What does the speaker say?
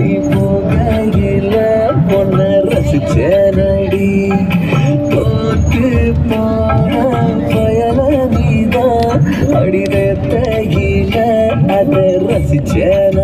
நீ போகையில பொண்ண ரசிச்சேனடி போட்டு போன பயல நீதான் அடித தையில அதை ரசிச்சேன